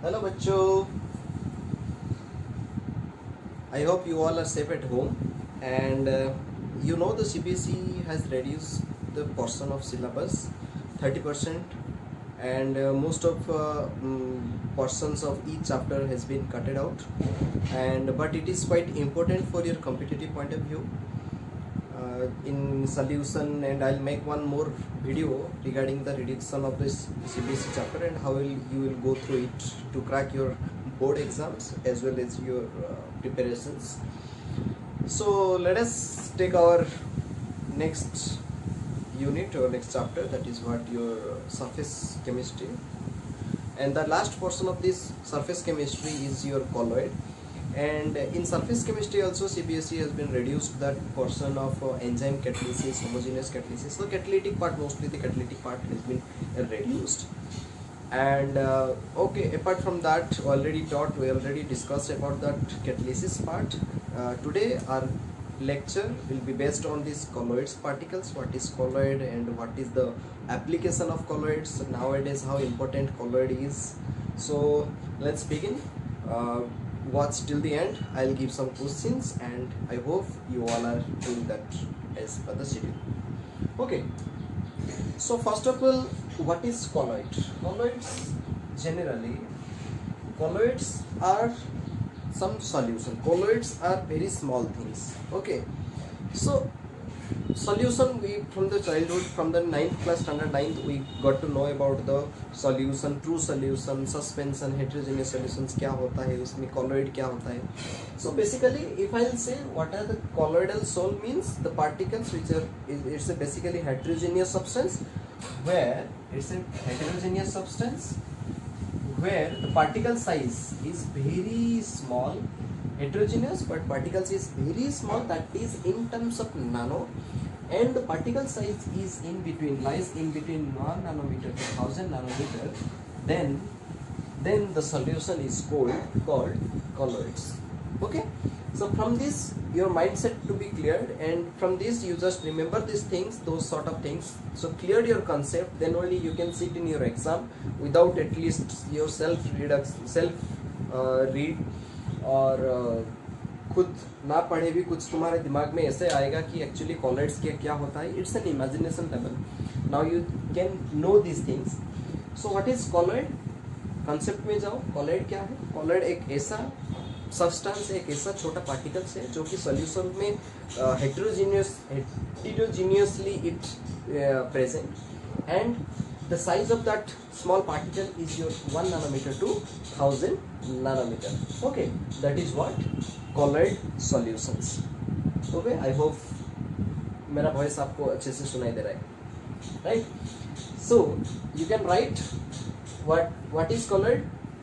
Hello bachcho. I hope you all are safe at home and the CBSE has reduced the portion of syllabus 30% and most of portions of each chapter has been cutted out, and but it is quite important for your competitive point of view in solution, and I'll make one more video regarding the reduction of this CBSE chapter and how you will go through it to crack your board exams as well as your preparations. So let us take our next unit or next chapter, that is what your surface chemistry, and the last portion of this surface chemistry is your colloid. And in surface chemistry also CBSE has been reduced that portion of enzyme catalysis, homogeneous catalysis. So catalytic part, mostly the catalytic part has been reduced. And okay, apart from that, we already discussed about that catalysis part. Today our lecture will be based on these colloids particles, what is colloid and what is the application of colloids nowadays, how important colloid is. So let's begin. Watch till the end. I'll give some questions and I hope you all are doing that as per the schedule. Okay, so first of all, what is colloid? Colloids are some solution. Colloids are very small things. Okay, so solution, we from the childhood, from the 9th class, standard 9th, we got to know about the solution, true solution, suspension, heterogeneous solutions क्या होता है उसमें, colloid क्या होता है. So basically if I'll say what are the colloidal sol means, the particles which are, it's a basically heterogeneous substance where where the particle size is very small, heterogeneous but particles is very small, that is in terms of nano, and the particle size is lies in between 1 nanometer to 1000 nanometer, then the solution is called colloids. Okay, so from this your mindset to be cleared, and from this you just remember these things, those sort of things. So cleared your concept, then only you can sit in your exam without at least your self read और खुद ना पढ़े भी कुछ तुम्हारे दिमाग में ऐसे आएगा कि एक्चुअली कॉलॉइड्स क्या होता है. It's an imagination level. Now you can know this things. So what is colloid, concept में जाओ. कॉलॉइड क्या है? कॉलॉइड एक ऐसा सब्सटेंस, एक ऐसा छोटा पार्टिकल्स है जो कि सॉल्यूशन में heterogeneously it present, and the size of that small particle is your 1 nanometer to 1000 nanometer. Okay, that is what colloid solutions. Okay, I hope मेरा वॉइस आपको अच्छे से सुनाई दे रहा है, right? So you can write what is colloid.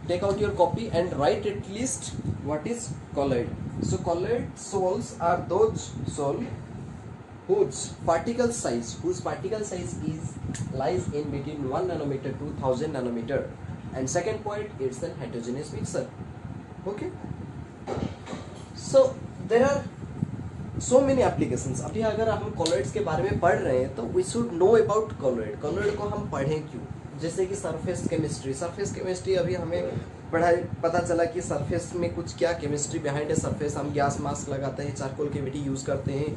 Take out your copy and write at least what is colloid. So colloid sols are those sol whose particle size lies in between 1 nanometer to 1000 nanometer. And second point, it's a heterogeneous mixture. Okay, so there are so many applications. अभी अगर हम colloids के बारे में पढ़ रहे हैं तो we should know about colloid. colloid को हम पढ़ें क्यों? जैसे कि सरफेस केमिस्ट्री अभी हमें पता चला कि सरफेस में कुछ क्या केमिस्ट्री बिहाइंड है. सरफेस हम गैस मास्क लगाते हैं, चारकोल कैविटी यूज़ करते हैं,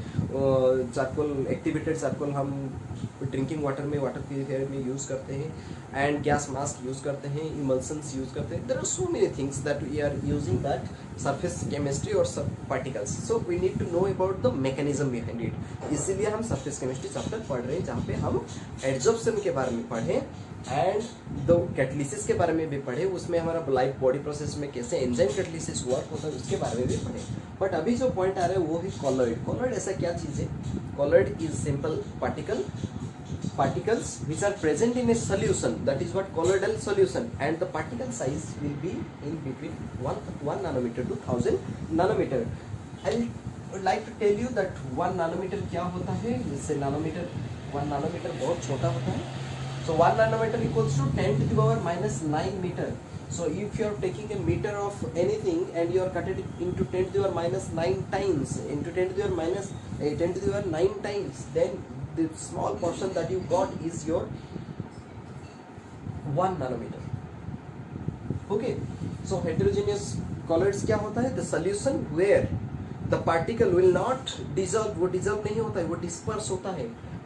चारकोल एक्टिवेटेड चारकोल हम ड्रिंकिंग वाटर में, वाटर प्यूरिफायर में यूज़ करते हैं, एंड गैस मास्क यूज़ करते हैं, इमल्सन्स यूज़ करते हैं. There are so many things that we are using that surface chemistry और सब particles. So we need to know about the mechanism behind it. इसीलिए हम सरफेस केमिस्ट्री चैप्टर पढ़ रहे हैं, जहाँ पे हम एड्जॉर्प्शन के बारे में पढ़ें एंड द कैटलिसिस के बारे में भी पढ़े. उसमें हमारा लाइफ बॉडी प्रोसेस में कैसे एंजाइम कैटलिसिस वर्क होता है उसके बारे में भी पढ़े. बट अभी जो पॉइंट आ रहा है वो है कॉलॉइड. कॉलॉइड ऐसा क्या चीज़ है? Colloid is simple particles which are present in a solution, that is what colloidal solution, and the particle size will be in between 1 nanometer to 1000 nanometer. I would like to tell you that 1 nanometer क्या होता है. जैसे nanometre, 1 nanometer बहुत छोटा होता है. So 1 nanometer equals to 10 to the power minus 9 meter. So if you are taking a meter of anything and you are cutting it into 10 to the power minus 9 times, into 10 to the power minus 10 to the power 9 times, then the small portion that you got is your 1 nanometer. Okay, so heterogeneous colloids क्या होता है? The solution where the particle will not dissolve, वो dissolve नहीं होता है, वो disperse होता है।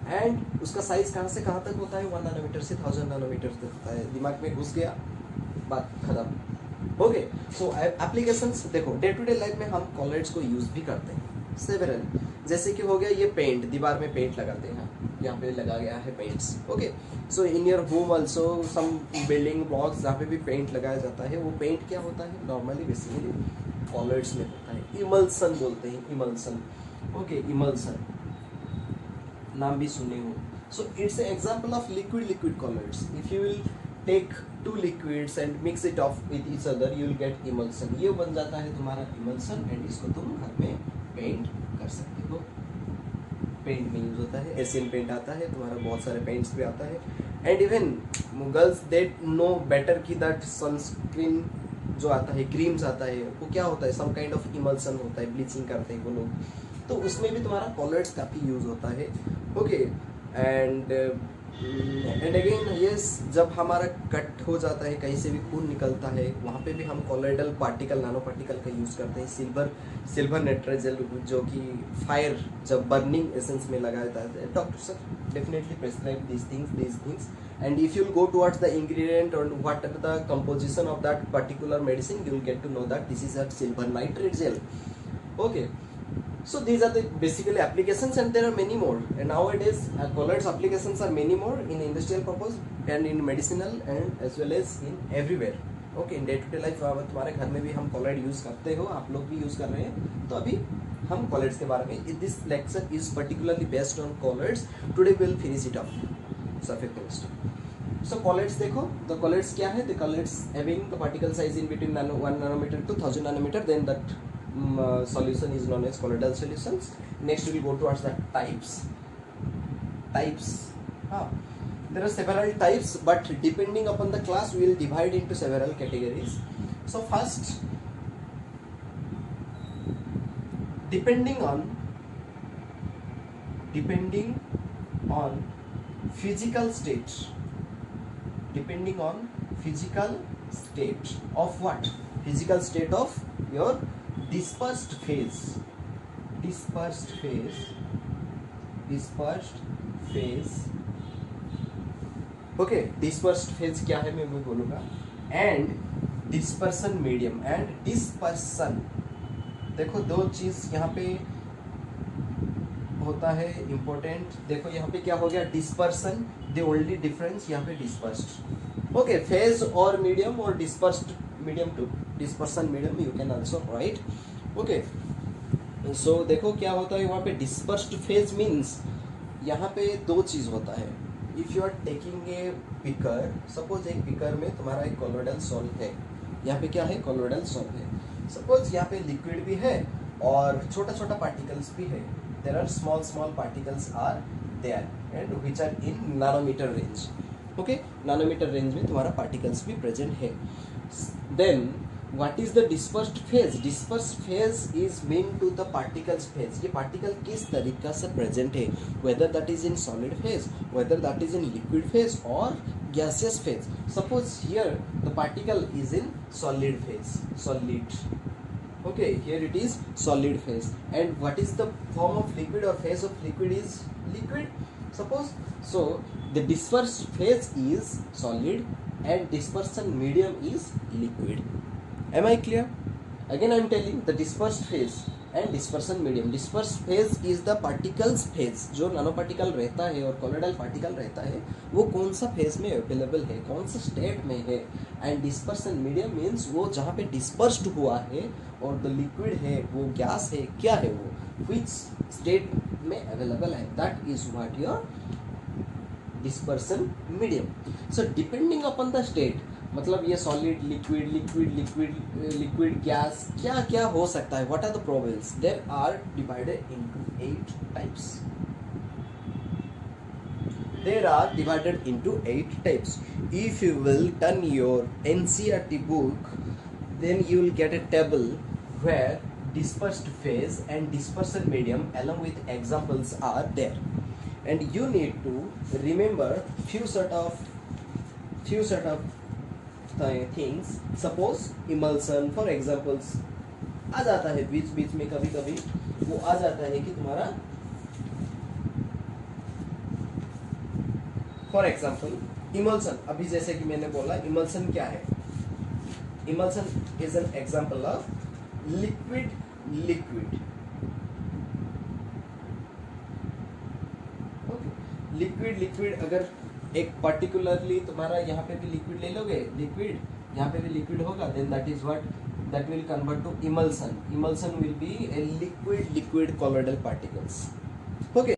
एंड उसका साइज कहाँ से कहाँ तक होता है? 1 नैनोमीटर से 1000 नैनोमीटर तक होता है। दिमाग में घुस गया, बात खत्म। ओके, सो एप्लीकेशंस देखो, डे टू डे लाइफ में हम कॉलॉइड्स को यूज भी करते हैं सेवरल। जैसे कि हो गया ये पेंट, दीवार में पेंट लगाते हैं, यहाँ पे लगा गया है paints. Okay, so in your home also some building blocks जहाँ पे भी पेंट लगाया जाता है, वो पेंट क्या होता है? नॉर्मली बेसिकली कॉलॉइड्स में होता है। इमल्सन बोलते हैं, इमल्सन। ओके, इमल्सन नाम भी सुने हो। So it's example of liquid liquid colloids. If you will take two liquids and mix it off with each other, you will get emulsion. ये बन जाता है तुम्हारा इमल्सन, एंड इसको तुम घर में पेंट कर सकते हो। पेंट में यूज होता है, एशियन पेंट आता है तुम्हारा, बहुत सारे पेंट्स भी आता है। And even girls they know better कि दैट सनस्क्रीन जो आता है, क्रीम्स आता है, वो क्या होता है? सम काइंड ऑफ इमल्सन होता है, ब्लीचिंग करते हैं वो लोग, तो उसमें भी तुम्हारा कॉलॉइड्स काफ़ी यूज होता है। ओके, एंड अगेन यस, जब हमारा कट हो जाता है, कहीं से भी खून निकलता है, वहाँ पे भी हम कॉलॉइडल पार्टिकल, नानो पार्टिकल का यूज़ करते हैं। सिल्वर नाइट्राइल जो कि फायर जब बर्निंग एसेंस में लगाया जाता है, doctor sir definitely prescribe these things, and if you'll go towards the ingredient or what are the composition of that particular medicine, you'll get to know that this is a silver nitrate gel. Okay, so these are the basically applications, and there are many more, and nowadays colloids applications are many more in industrial purpose and in medicinal and as well as in everywhere. Okay, in day to day life तुम्हारे घर में भी हम colloid use करते हो, आप लोग भी यूज कर रहे हैं। तो अभी हम कॉलॉइड्स के बारे में, this lecture is particularly based on colloids. Today will finish it off surface chemistry. So colloids देखो, द कॉलॉइड्स क्या है? The colloids having the particle size in between 1 nanometer to 1000 nanometer, then that solution is known as colloidal solutions. Next we will go towards the types. There are several types, but depending upon the class we will divide into several categories. So first, depending on physical state, depending on physical state of what? Physical state of your dispersed phase. Okay, dispersed phase क्या है मैं बोलूंगा। And dispersion medium and dispersion, देखो दो चीज यहाँ पे होता है इम्पोर्टेंट। देखो यहाँ पे क्या हो गया? डिस्पर्सन, द ओनली डिफरेंस यहाँ पे डिस्पर्स्ड। ओके, फेज और मीडियम और dispersed medium to dispersion medium you can also write. Okay, so देखो क्या होता है वहाँ पे डिस्पर्स्ड फेज मीन्स यहाँ पे दो चीज होता है। If you are taking a beaker, suppose एक बीकर में तुम्हारा एक कॉलॉइडल सॉल्ट है, यहाँ पे क्या है? कॉलॉइडल सॉल्ट है। सपोज यहाँ पे लिक्विड भी है और छोटा छोटा पार्टिकल्स भी है। There are small particles are there and which are in nanometer range. Okay, nanometer range में तुम्हारा पार्टिकल्स भी प्रेजेंट है। Then what is the dispersed phase? Dispersed phase is mean to the particles phase. ये particle किस तरीका से present है, whether that is in solid phase, whether that is in liquid phase or gaseous phase. Suppose here the particle is in solid phase, solid. Okay, here it is solid phase. And what is the form of liquid or phase of liquid is liquid? Suppose so the dispersed phase is solid and dispersion medium is liquid. Am I clear? Again I am telling the dispersed phase and dispersion medium. Dispersed phase is the particles phase, जो नानो particle रहता है और colloidal particle रहता है, वो कौन सा फेज में अवेलेबल है, कौन सा स्टेट में है। एंड डिस्पर्सन मीडियम मीन्स वो जहाँ पे डिस्पर्स्ड हुआ है और द लिक्विड है, वो गैस है, क्या है वो, विच स्टेट में अवेलेबल है, that is what your dispersion medium. So depending upon the state, मतलब ये सॉलिड, लिक्विड गैस क्या क्या हो सकता है, what are the probables, there are divided into 8 types. There are divided into 8 types. If you will turn your NCERT book, then you will get a table where dispersed phase and dispersion medium along with examples are there, and you need to remember few set of things, suppose emulsion for examples आ जाता है बीच बीच में, कभी कभी वो आ जाता है कि तुम्हारा फॉर एग्जांपल इमल्सन, अभी जैसे कि मैंने बोला इमल्सन क्या है, emulsion is an example of liquid liquid. Liquid liquid अगर एक पर्टिकुलरली तुम्हारा यहाँ पे भी लिक्विड ले लोगे, लिक्विड यहाँ पे भी लिक्विड होगा, then that is what that will convert to emulsion. Emulsion will be a liquid colloidal particles. Okay,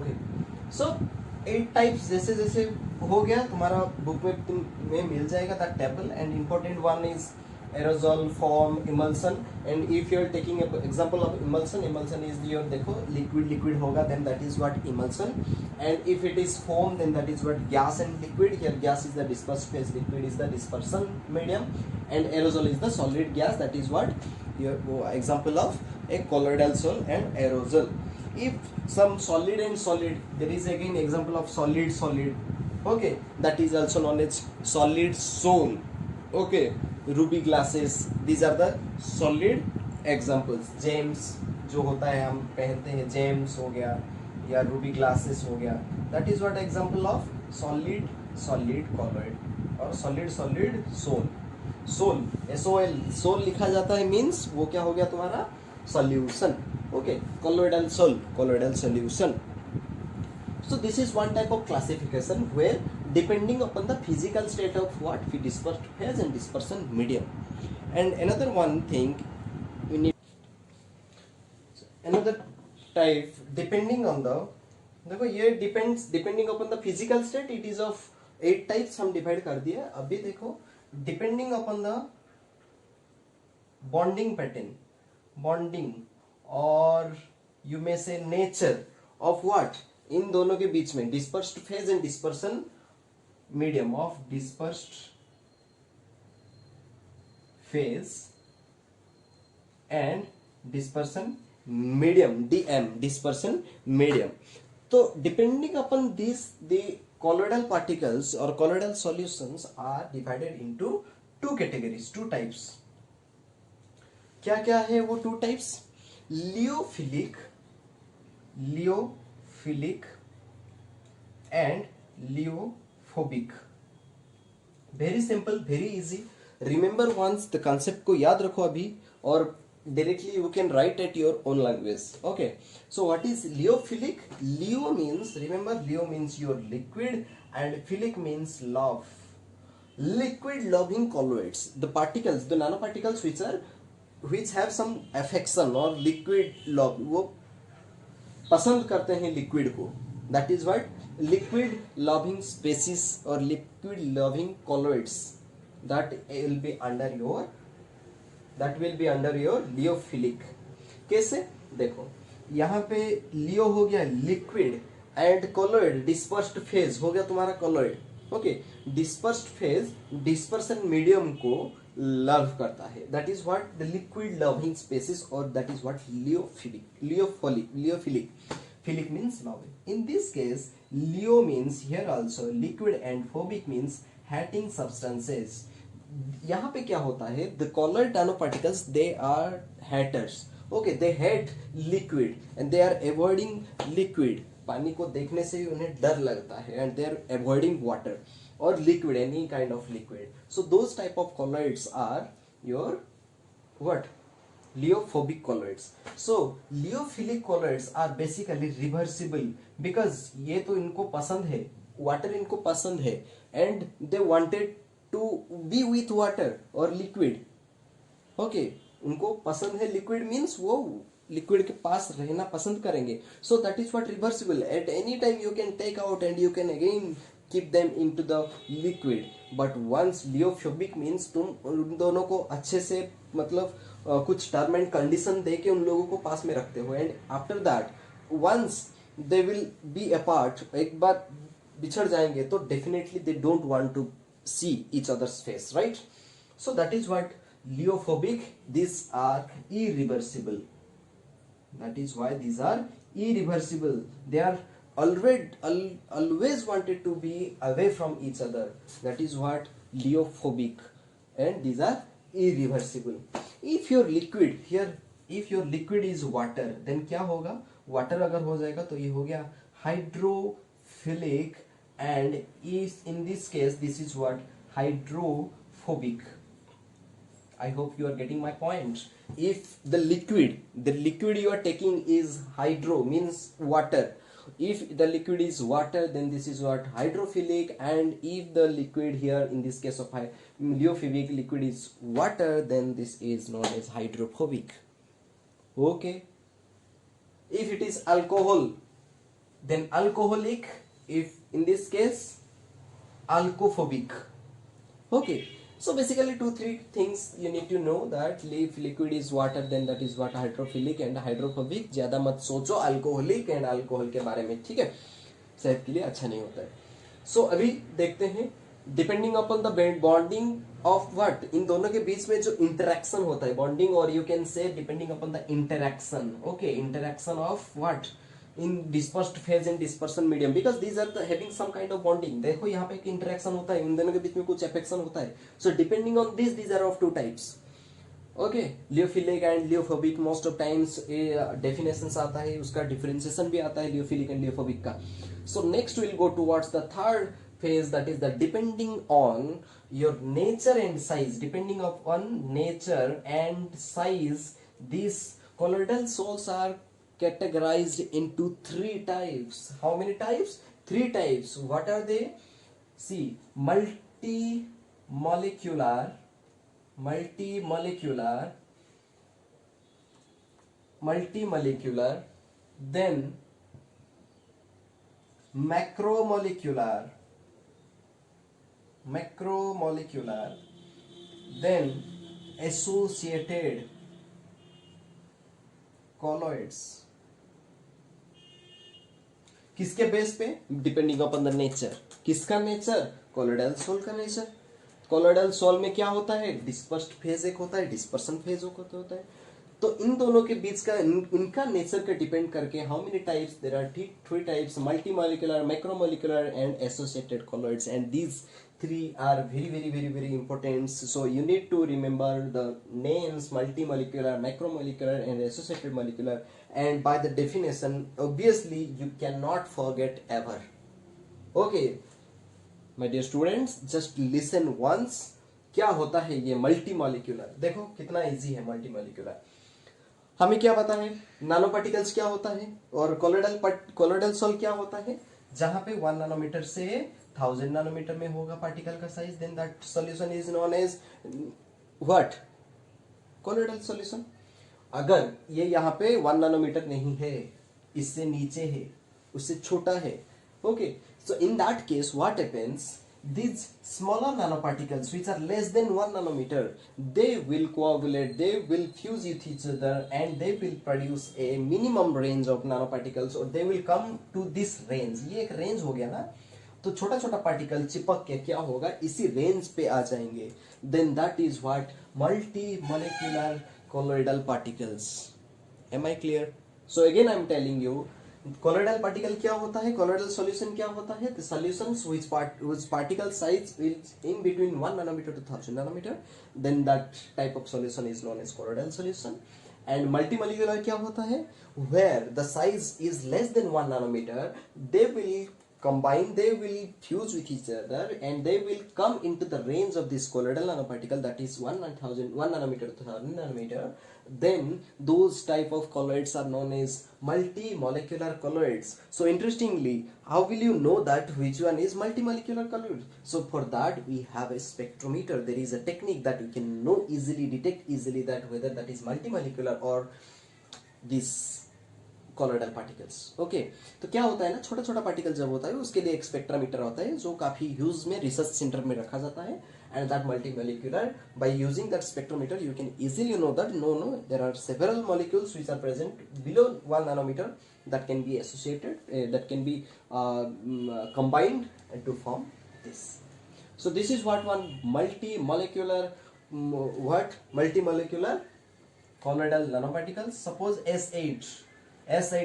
okay. So 8 types जैसे जैसे हो गया तुम्हारा बुक में तुम्हें मिल जाएगा that table, and important one is aerosol, foam, emulsion, and if you are taking a example of emulsion, emulsion is your देखो liquid होगा, then that is what emulsion, and if it is foam then that is what gas and liquid. Here gas is the dispersed phase, liquid is the dispersion medium, and aerosol is the solid gas, that is what your example of a colloidal sol and aerosol. If some solid and solid, there is again example of solid solid, okay, that is also known as solid sol. Okay, ruby glasses, these are the solid examples. James जो होता है हम पहनते हैं, James हो गया या Ruby glasses हो गया, that is what example of solid solid colloid और solid solid sol. Sol SOL sol लिखा जाता है, मीन्स वो क्या हो गया तुम्हारा solution. Okay, colloidal sol, colloidal solution. So this is one type of classification where depending upon the physical state of what we dispersed phase and dispersion medium. And another one thing we need, another type depending on the, देखो ये depends depending upon the physical state, it is of 8 types हम divide कर दिए। अभी देखो depending upon the bonding pattern, bonding और you may say nature of what, इन दोनों के बीच में dispersed phase and dispersion medium, of dispersed phase and dispersion medium, DM dispersion medium. तो depending upon this the colloidal particles or colloidal solutions are divided into two categories, two types. क्या क्या है वो two types? Lyophilic, lyophilic and lyophobic. Very simple, very easy, remember once the concept को याद रखो अभी, और directly you can write at your own language. Okay, so what is liyophilic? Leo means, remember leo means your liquid and philic means love, liquid loving colloids, the particles, the nanoparticles which have some affection or liquid love, वो पसंद करते हैं liquid को, that is what liquid loving species or liquid loving colloids, that will be under your लियोफिलिक। कैसे देखो, यहाँ पे lyo हो गया liquid and colloid, dispersed phase हो गया तुम्हारा colloid. Okay, dispersed phase dispersion medium को लव करता है, that is what the liquid loving species, और that is what lyophilic, lyophilic, philic means loving. In this case lyo means here also liquid and phobic means hating substances. यहाँ पे क्या होता है, the colloid nano particles they are haters, okay, they hate liquid and they are avoiding liquid, पानी को देखने से ही उन्हें डर लगता है, and they are avoiding water और liquid, any kind of liquid. So those type of colloids are your what, lyophobic colloids. So lyophilic colloids are basically reversible because ये तो इनको पसंद है, वाटर इनको पसंद है, and they wanted to be with water or liquid. Okay, उनको पसंद है लिक्विड, मीन्स वो लिक्विड के पास रहना पसंद करेंगे. So that is what reversible. At any time you can take out and you can again keep them into the liquid. But once लियोफोबिक means तुम उन दोनों को अच्छे से मतलब कुछ टर्म एंड कंडीशन दे के उन लोगों को पास में रखते हो, and after that once they will be apart, एक बार बिछड़ जाएंगे तो definitely they don't want to see each others face, right? So that is what lyophobic, this are irreversible. That is why these are irreversible. They are always wanted to be away from each other. That is what liophobic, and these are irreversible. If your liquid here, if your liquid is water, then क्या होगा, water अगर हो जाएगा तो ये हो गया hydrophilic, and is in this case this is what, hydrophobic. I hope you are getting my point. If the liquid you are taking is hydro, means water. If the liquid is water, then this is what, hydrophilic, and if the liquid here in this case of liophobic liquid is water, then this is known as hydrophobic. Okay. If it is alcohol, then alcoholic. If in this case, alcophobic. Okay. So basically 2-3 things you need to know, that if liquid is water, then that is what, hydrophilic and hydrophobic. ज़्यादा मत सोचो alcoholic and alcohol के बारे में, ठीक है, सेहत के लिए अच्छा नहीं होता है. So अभी देखते हैं, depending upon the bonding of what, इन दोनों के बीच में जो इंटरेक्शन होता है, बॉन्डिंग, और you can say depending upon the interaction. Okay, interaction of what in dispersed phase and dispersion medium, because these are the having some kind of bonding. देखो यहाँ पे एक interaction होता है, इन दोनों के बीच में कुछ affection होता है. So depending on this, these are of 2 types. Okay, लियोफिलिक and लियोफोबिक. most of times definitions आता है, उसका differentiation भी आता है लियोफिलिक and लियोफोबिक का. So next we'll go towards the third phase, that is the depending on your nature and size. Depending upon nature and size, these colloidal salts are categorized into 3 types. How many types? 3 types. What are they? See, multimolecular, then macromolecular, then associated colloids. किसके base पे? Depending upon the nature. किसका nature? Colloidal soul का nature. Colloidal soul में क्या होता है? Dispersed phase एक होता है, डिस्पर्सन फेज होता है. तो इन दोनों के बीच का इनका नेचर का डिपेंड करके how many types there are, 3 types, multimolecular, macromolecular and associated colloids, and these 3 are very important. So you need to remember the names multimolecular, macromolecular and associated molecular, and by the definition obviously you cannot forget ever. Okay my dear students, just listen once. क्या होता है ये मल्टीमॉलिक्यूलर? देखो कितना easy है मल्टीमॉलिक्यूलर. हमें क्या पता है? नानो पार्टिकल्स क्या होता है, और कोलोइडल सोल क्या होता है? जहां पे 1 नैनोमीटर से 1000 नैनोमीटर में होगा पार्टिकल का size, then that solution is known as what? Colloidal solution. अगर ये यहाँ पे 1 नैनोमीटर नहीं है, इससे नीचे है, उससे छोटा है, okay, so in that case what happens, these smaller nanoparticles which are less than 1 nanometer, they will coagulate, they will fuse with each other, and they will produce a minimum range of nanoparticles, or they will come to this range. ये एक range हो गया ना, तो छोटा छोटा particle चिपक के क्या होगा, इसी रेंज पे आ जाएंगे. Then that is what? Multi molecular colloidal particles. Am I clear? So again I am telling you, colloidal particle क्या होता है, कोलोइडल सॉल्यूशन क्या होता है? The solutions which particle size is in between 1 nanometer to 1000 nanometer, then that type of solution is known as colloidal solution. And multimolecular क्या होता है? Where the size is less than 1 nanometer, they will combine, they will fuse with each other, and they will come into the range of this colloidal nanoparticle, that is 1 nanometer to 1000 nanometer. Then those type of colloids are known as multimolecular colloids. So interestingly, how will you know that which one is multimolecular colloid? So for that we have a spectrometer. There is a technique that we can know easily, detect easily that whether that is multimolecular or this colloidal particles. Okay, तो क्या होता है ना, छोटा छोटा particle जब होता है उसके लिए एक स्पेक्ट्रोमीटर होता है जो काफी यूज में रिसर्च सेंटर में रखा जाता है. And that multimolecular, by using that spectrometer you can easily know that no there are several molecules which are present below 1 nanometer that can be associated, that can be combined to form this. So this is what one multimolecular multimolecular colloidal nanoparticles. Suppose S8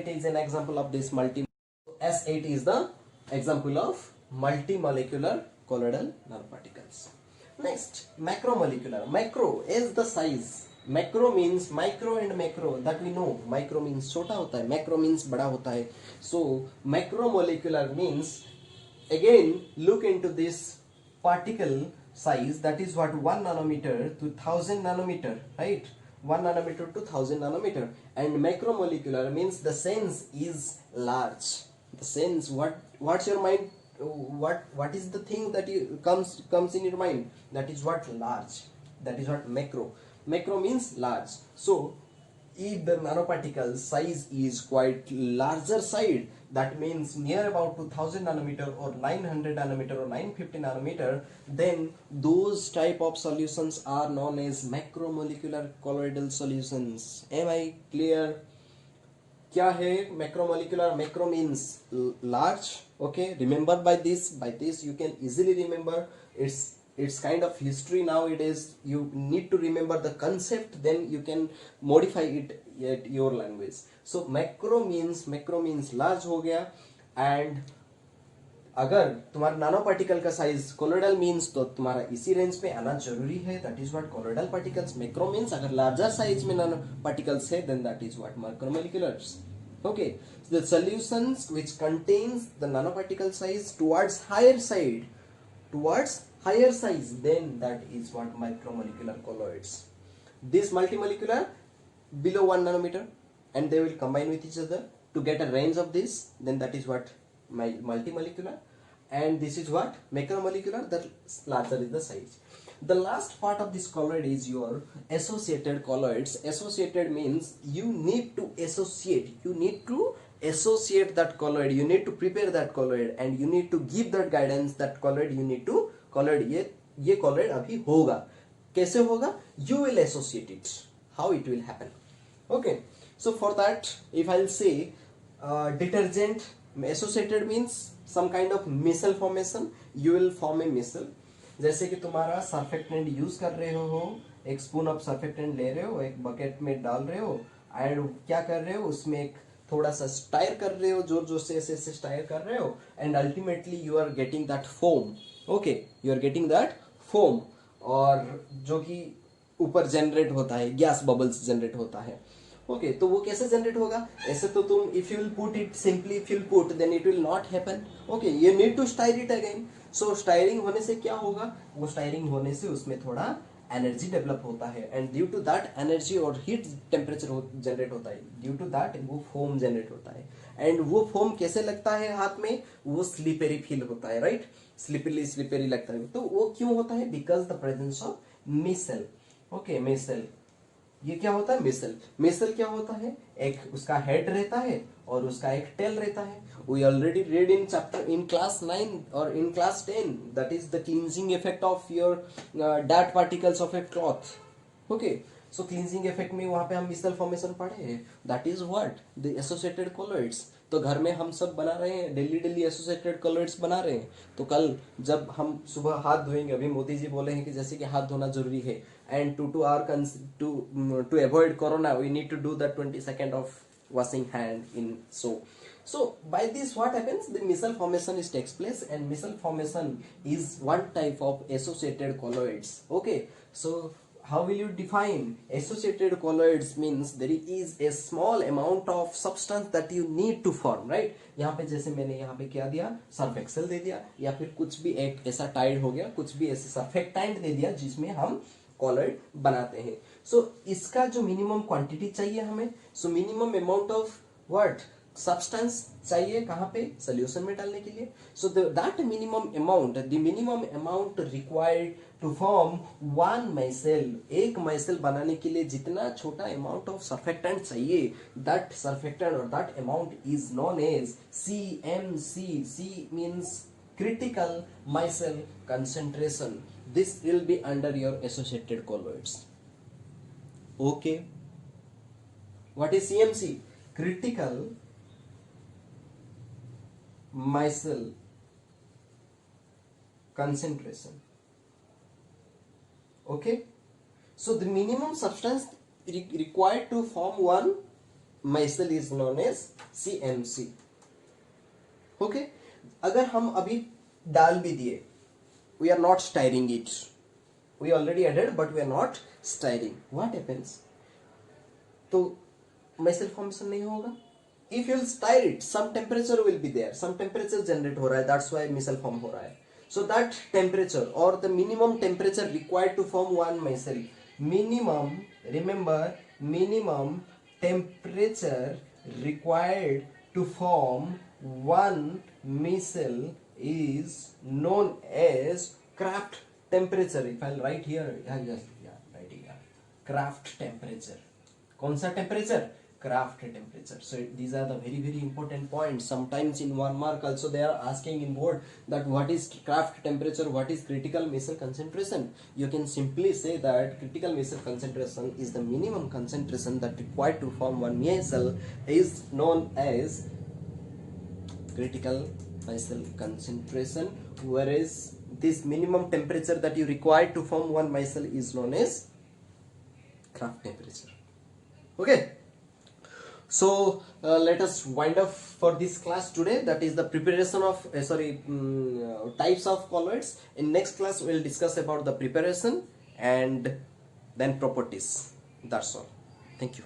is an example of this S8 is the example of multimolecular colloidal nanoparticles. Next, macromolecular. Macro is the size. Macro means micro and macro, that we know. Micro means छोटा होता है, macro means बड़ा होता है. So macromolecular means, again look into this particle size, that is what 1 nanometer to 1000 nanometer, right? 1 nanometer to 1000 nanometer. And macromolecular means the sense is large. The sense, what's your mind, what is the thing that you comes in your mind? That is what large, that is what macro means large. So if the nanoparticle size is quite larger side, that means near about 2000 nanometer or 900 nanometer or 950 nanometer, then those type of solutions are known as macromolecular colloidal solutions. Am I clear? क्या है macromolecular? Macro means large. Okay, remember by this you can easily remember. It's kind of history nowadays. You need to remember the concept, then you can modify it at your language. So macro means large हो गया. And अगर तुम्हारा नानो particle का size colloidal means तो तुम्हारा इसी range पे आना जरूरी है. That is what colloidal particles. Macro means अगर लार्जर साइज में नानो पार्टिकल्स है, then that is what macromoleculars. Okay, so the solutions which contains the nanoparticle size towards higher size, then that is what micromolecular colloids. This multimolecular below 1 nanometer, and they will combine with each other to get a range of this, then that is what multimolecular. And this is what macromolecular, that larger is the size. The last part of this colloid is your associated colloids. Associated means you need to associate that colloid, you need to prepare that colloid, and you need to give that guidance that colloid you need to colloid ये colloid अभी होगा. कैसे होगा? You will associate it. How it will happen? Okay, so for that, if I'll say detergent, associated means some kind of micelle formation. You will form a micelle. जैसे कि तुम्हारा surfactant use कर रहे हो, एक स्पून ऑफ सर्फेक्टेंट ले रहे हो, एक बकेट में डाल रहे हो, एंड क्या कर रहे हो, उसमें एक थोड़ा सा स्टायर कर रहे हो, जोर जोर से ऐसे ऐसे स्टायर कर रहे हो, and ultimately you are getting that foam. Okay, you are getting that foam, और जो कि ऊपर जनरेट होता है, गैस बबल्स जनरेट होता है. ओके, तो वो कैसे जनरेट होगा? ऐसे तो तुम if you will put it simply, if you will put, then it will not happen. Okay, you need to stir it again. So stirring होने से क्या होगा? वो स्टायरिंग होने से उसमें थोड़ा एनर्जी डेवलप होता है, and due to that energy और हीट टेम्परेचर जनरेट होता है, ड्यू टू दैट वो फोम जनरेट होता है. एंड वो फोम कैसे लगता है हाथ में? वो स्लिपेरी फील होता है, राइट? स्लिपेरी लगता है. तो वो क्यों होता है? Because the presence of micelle. Okay, micelle, ये क्या होता है? मिसेल क्या होता है? एक उसका हेड रहता है और उसका एक टेल रहता है. We already read in chapter in class 9 or in class 10, that is the cleansing effect of your dirt particles of a cloth. Okay, so cleansing effect में वहाँ पे हम मिसल फॉर्मेशन पढ़े हैं. that is what the associated colloids. तो घर में हम सब बना रहे हैं, डेली एसोसिएटेड कॉलोइड्स बना रहे हैं. तो कल जब हम सुबह हाथ धोएंगे, अभी मोदी जी बोले हैं कि जैसे कि हाथ धोना जरूरी है, and to avoid corona we need to do the 20 seconds of washing hand in soap. So by this what happens? The micelle formation takes place, and micelle formation is one type of associated colloids. Okay, so how will you define associated colloids? Means there is a small amount of substance that you need to form, right? यहाँ पे जैसे मैंने यहाँ पे क्या दिया, Surf Excel दे दिया, या फिर कुछ भी एक ऐसा टाइड हो गया, कुछ भी ऐसे सर्फेक्टेंट दे दिया जिसमें हम कॉलोइड बनाते हैं. सो इसका जो मिनिमम क्वांटिटी चाहिए हमें, so minimum amount of what substance चाहिए, कहाँ पे? सोल्यूशन में डालने के लिए. So that minimum amount required to form one micelle. एक माइसेल बनाने के लिए जितना छोटा अमाउंट ऑफ सर्फेक्टेंट चाहिए, दैट सर्फेक्टेंट और that amount is known as CMC. C means critical micelle concentration. This will be under your associated colloids. Okay, what is CMC? Critical micelle concentration. Okay, so the minimum substance required to form one micelle is known as CMC. Okay, अगर हम अभी डाल भी दिए, we are not stirring it, we already added but we are not stirring. What happens? तो micelle formation नहीं होगा. If you'll stir it, some temperature will be there, some temperature generate हो रहा है, that's why micelle form हो रहा है. So that temperature or the minimum temperature required to form one micelle, minimum, remember, minimum temperature required to form one micelle is known as Kraft temperature. If I'll write here, writing here, Kraft temperature. कौन सा temperature? Kraft temperature. So these are the very important points. Sometimes in 1 mark also they are asking in board that what is Kraft temperature, what is critical micelle concentration. You can simply say that critical micelle concentration is the minimum concentration that required to form one micelle is known as critical micelle concentration, whereas this minimum temperature that you require to form one micelle is known as Kraft temperature. Okay, so let us wind up for this class today, that is the preparation of types of colloids. In next class we will discuss about the preparation and then properties. That's all. Thank you.